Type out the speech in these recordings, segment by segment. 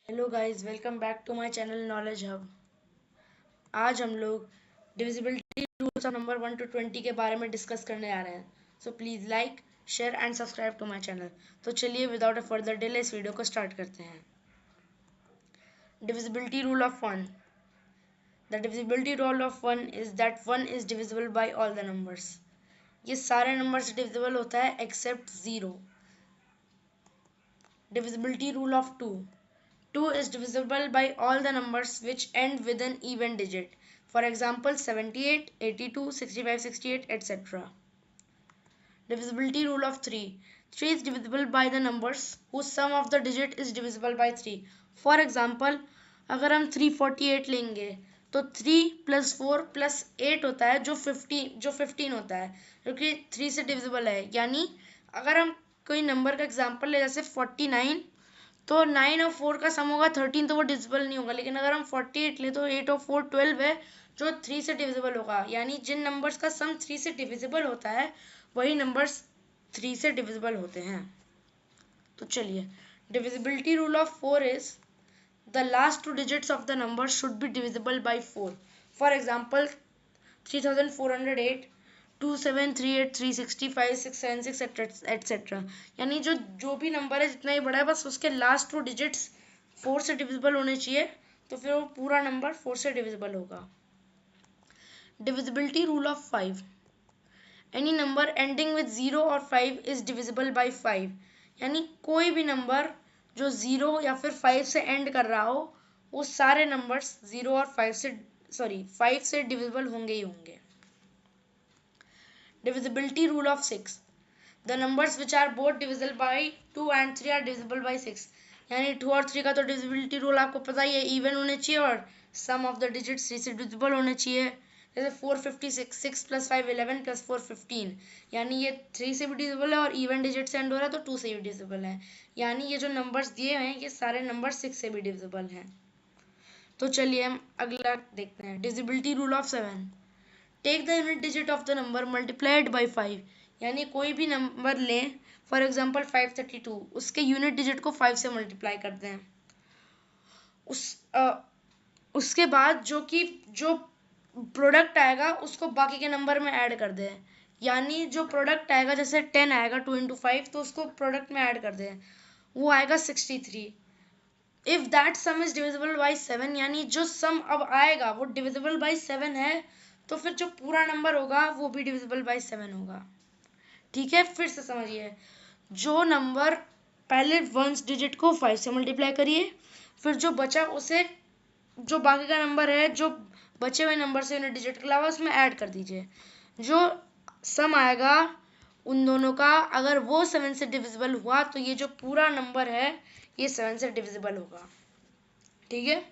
Hello guys, welcome back to my channel knowledge hub. आज हम लोग divisibility rules of number 1 to 20 के बारे में डिस्कस करने आ रहे हैं। So please like, share and subscribe to my channel. तो चलिए विदाउट अ फर्दर डिले इस वीडियो को स्टार्ट करते हैं। Divisibility rule of 1। The divisibility rule of 1 is that 1 is divisible by all the numbers. ये सारे नंबर से divisible होता है except 0। Divisibility rule of 2. 2 is divisible by all the numbers which end with an even digit. For example, 78, 82, 65, 68, etc. Divisibility rule of 3. 3 is divisible by the numbers whose sum of the digit is divisible by 3. For example, अगर हम 348 लेंगे तो 3 + 4 + 8 होता है जो 15 होता है, क्योंकि 3 से डिविजिबल है। यानी अगर हम कोई नंबर का एग्जांपल ले, जैसे 49, तो 9 और 4 का सम होगा 13, तो वो डिविजिबल नहीं होगा। लेकिन अगर हम 48 ले तो 8 और 4 12 है जो 3 से डिविजिबल होगा। यानी जिन नंबर्स का सम 3 से डिविजिबल होता है वही नंबर्स 3 से डिविजिबल होते हैं। तो चलिए, divisibility rule of 4 is the last 2 digits of the number should be divisible by 4। For example 3408, 2738, 365, 676 etcetera. यानी जो जो भी नंबर है जितना ही बड़ा है, बस उसके लास्ट 2 डिजिट्स 4 से डिविजिबल होने चाहिए, तो फिर वो पूरा नंबर 4 से डिविजिबल होगा। Divisibility rule of 5। Any number ending with 0 और 5 इज डिविजिबल बाय 5। यानी कोई भी नंबर जो 0 या फिर 5 से एंड कर रहा हो, वो सारे नंबर्स 0 और 5 से डिविजिबल होंगे ही होंगे। Divisibility rule of 6. The numbers which are both divisible by 2 and 3 are divisible by 6. यानी 2 और 3 का तो डिविजिबिलिटी रूल आपको पता ही है, इवन होने चाहिए और सम ऑफ द डिजिट्स 3 से डिविजिबल होने चाहिए। जैसे 456, 6 + 5 11 + 4 15। यानी ये 3 से भी डिविजिबल है और इवन डिजिट से एंड हो रहा है तो 2 से भी डिविजिबल है। यानी ये जो नंबर्स दिए हैं ये सारे नंबर 6 से भी डिविजिबल हैं। तो चलिए हम अगला देखते हैं, divisibility rule of 7। Take the unit digit of the number multiplied by 5। यानी कोई भी नंबर लें, फॉर एग्जाम्पल 532, उसके यूनिट डिजिट को 5 से मल्टीप्लाई करते हैं। उसके बाद जो प्रोडक्ट आएगा उसको बाकी के नंबर में ऐड कर दें। यानी जो प्रोडक्ट आएगा, जैसे 10 आएगा 2 × 5, तो उसको प्रोडक्ट में ऐड कर दें, वो आएगा 63। If that some is divisible by 7, यानी जो सम अब आएगा वो डिविजिबल बाई 7 है, तो फिर जो पूरा नंबर होगा वो भी डिविजिबल बाई 7 होगा। ठीक है, फिर से समझिए। जो नंबर पहले वंस डिजिट को 5 से मल्टीप्लाई करिए, फिर जो बचा उसे जो बाकी का नंबर है जो बचे हुए नंबर से यूनिट डिजिट के अलावा उसमें ऐड कर दीजिए। जो सम आएगा उन दोनों का, अगर वो 7 से डिविजिबल हुआ तो ये जो पूरा नंबर है ये 7 से डिविजिबल होगा। ठीक है।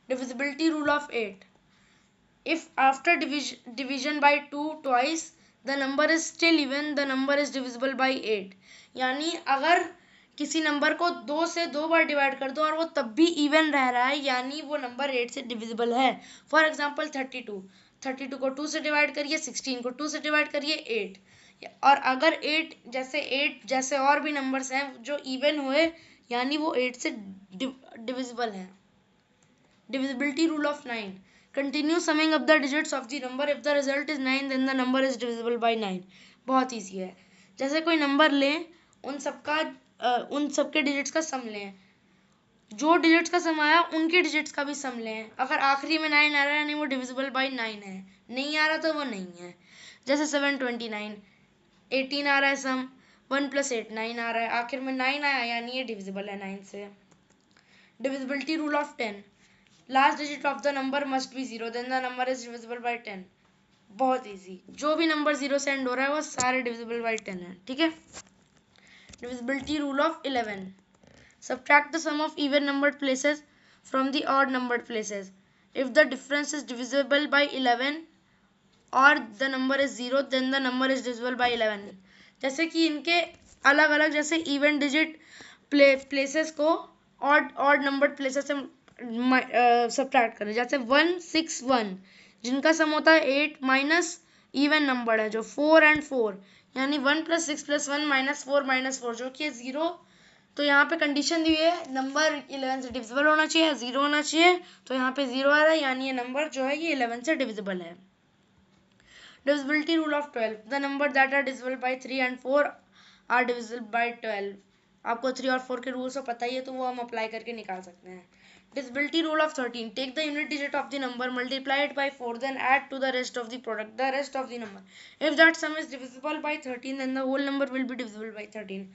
Divisibility rule of 8। If after division by 2 twice the number is still even, the number is divisible by 8। यानी अगर किसी नंबर को 2 से 2 बार डिवाइड कर दो और वो तब भी इवन रह रहा है, यानी वो नंबर 8 से डिविजिबल है। फॉर एग्जाम्पल 32 को 2 से डिवाइड करिए, 16 को 2 से डिवाइड करिए, 8। और अगर 8 जैसे और भी नंबर्स हैं जो इवन हुए, यानी वो 8 से डिविजिबल है। Divisibility rule of 9. Continue summing up the digits of the number. If the result is 9, then the number is divisible by 9. बहुत ईजी है। जैसे कोई नंबर लें, उन सबके डिजिट्स का सम लें, जो डिजिट्स का सम आया उनके डिजिट्स का भी सम लें। अगर आखिरी में 9 आ रहा है यानी वो डिविजिबल बाई 9 है, नहीं आ रहा तो वो नहीं है। जैसे 729, 18 आ रहा है सम, 1 + 8 9 आ रहा है, आखिर में 9 आया यानी ये डिविजिबल है 9 से। Divisibility rule of 10। Last digit of the number must be 0, then the number is divisible by 10। बहुत इजी, जो भी नंबर 0 से एंड हो रहा है वो सारे डिविजिबल बाय 10 है। ठीक है। Divisibility rule of 11। Subtract the sum of even numbered places from the odd numbered places. If the difference is divisible by 11 और the number is 0, then the number is divisible by 11। जैसे कि इनके अलग अलग, जैसे इवन डिजिट प्लेसेस को odd numbered places से subtract करें। जैसे 161 जिनका सम होता है 8 माइनस इवन नंबर है जो 4 और 4, यानी 1 + 6 + 1 - 4 - 4 जो कि 0 तो यहाँ पे कंडीशन दी हुई है नंबर 11 से डिविजिबल होना चाहिए, 0 होना चाहिए, तो यहाँ पे 0 आ रहा है, यानी ये नंबर जो है ये 11 से डिविजिबल है। Divisibility rule of 12. The number that are divisible by 3 and 4 are divisible by 12. आपको 3 और 4 के रूल्स तो पता ही है, तो वो हम अप्लाई करके निकाल सकते हैं। Divisibility rule of 13. Take the unit digit of the number, multiply it by 4, then add to the rest of the product, the rest of the number. If that sum is divisible by 13, then the whole number will be divisible by 13.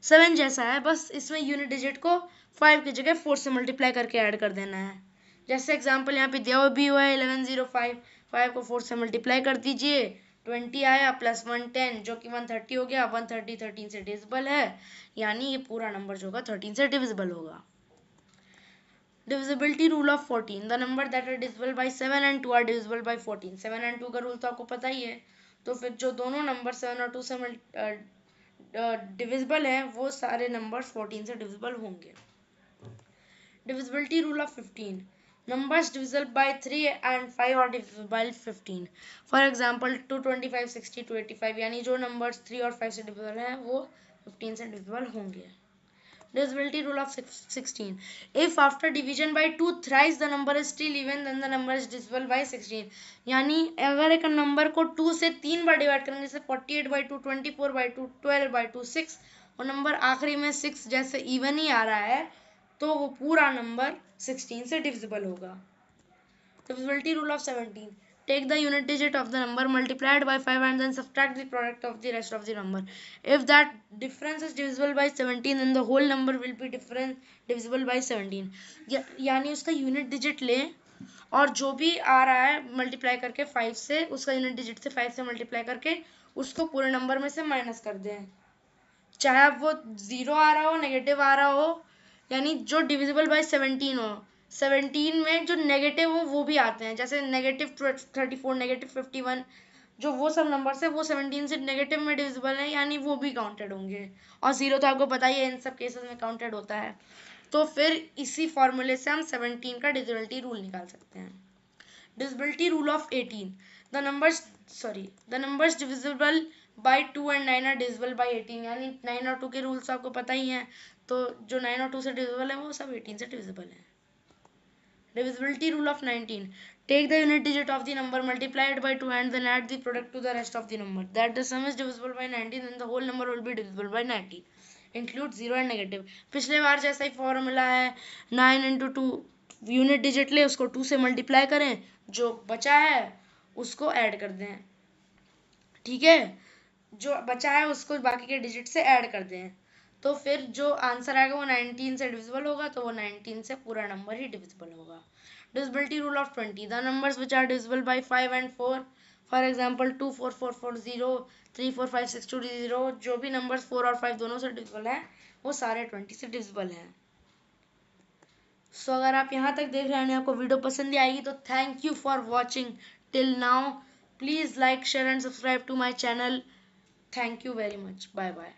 7 जैसा है, बस इसमें unit digit को 5 की जगह 4 से multiply करके add कर देना है। जैसे एग्जांपल यहाँ पे दिया भी हुआ है 1105, 5 को 4 से मल्टीप्लाई कर दीजिए, 20 आया प्लस 1 10, जो कि 130 हो गया। 130 13 से डिविजिबल है, यानी ये पूरा नंबर जो होगा 13 से डिविजिबल होगा। Divisibility rule of 14. The number that are divisible by 7 and 2 are divisible by 14. 7 and 2 का रूल तो आपको पता ही है, तो फिर जो दोनों नंबर 7 और 2 से डिविजिबल है वो सारे नंबर्स 14 से डिविजिबल होंगे। Divisibility rule of 15. Numbers divisible by 3 and 5 are divisible by 15. For example 225, 60, 285, यानी जो नंबर्स 3 और 5 से डिविजिबल हैं वो 15 से डिविजिबल होंगे। Divisibility rule of 16. If after division by 2 thrice the number is still even, then the number is divisible by 16. यानी अगर एक नंबर को 2 से 3 बार डिवाइड करेंगे, जैसे 48 by 2, 24 by 2, 12 by 2, 6, और नंबर आखिरी में 6 जैसे इवन ही आ रहा है, तो वो पूरा नंबर 16 से डिविजिबल होगा। Divisibility rule of 17. Take the unit digit of the number, multiply it by 5 and then subtract the product of the rest of the number. If that difference is divisible by 17, then the whole number will be divisible by 17. यानी उसका unit digit ले और जो भी आ रहा है multiply करके 5 से, उसका यूनिट डिजिट से 5 से मल्टीप्लाई करके उसको पूरे नंबर में से माइनस कर दें, चाहे अब वो 0 आ रहा हो, नेगेटिव आ रहा हो, यानी जो डिविजिबल बाय 17 हो। 17 में जो नेगेटिव हो वो भी आते हैं, जैसे नेगेटिव 34, नेगेटिव 51, जो वो सब नंबर्स है वो 17 से नेगेटिव में डिविजिबल है, यानी वो भी काउंटेड होंगे। और 0 तो आपको पता ही है इन सब केसेस में काउंटेड होता है। तो फिर इसी फॉर्मूले से हम 17 का डिविजिबिलिटी रूल निकाल सकते हैं। Divisibility rule of 18. The numbers divisible by 2 and 9 are divisible by 18. यानी 9 और 2 के रूल्स आपको पता ही हैं, तो जो 9 और 2 से डिविजिबल है वो सब 18 से डिविजिबल है। Divisibility rule of 19. Take the unit digit of the number, multiply it by 2 and then add the product to the rest of the number. That the sum is divisible by 19, then the whole number will be divisible by 90. Include 0 and negative. पिछले बार जैसा ही formula है, 9 into 2, unit digit ले, उसको 2 से multiply करें, जो बचा है उसको ऐड कर दें, ठीक है, जो बचा है उसको बाकी के डिजिट से ऐड कर दें, तो फिर जो आंसर आएगा वो 19 से डिविजिबल होगा, तो वो 19 से पूरा नंबर ही डिविजिबल होगा। Divisibility rule of 20. The numbers which are divisible by 5 and 4, for example 2 4 4 4 0, 3 4 5 6 2 0, जो भी नंबर्स 4 और 5 दोनों से डिविजिबल हैं वो सारे 20 से डिविजिबल हैं। सो अगर आप यहाँ तक देख रहे हैं, आपको वीडियो पसंद आएगी, तो thank you for watching till now. Please like share and subscribe to my channel. Thank you very much. Bye bye.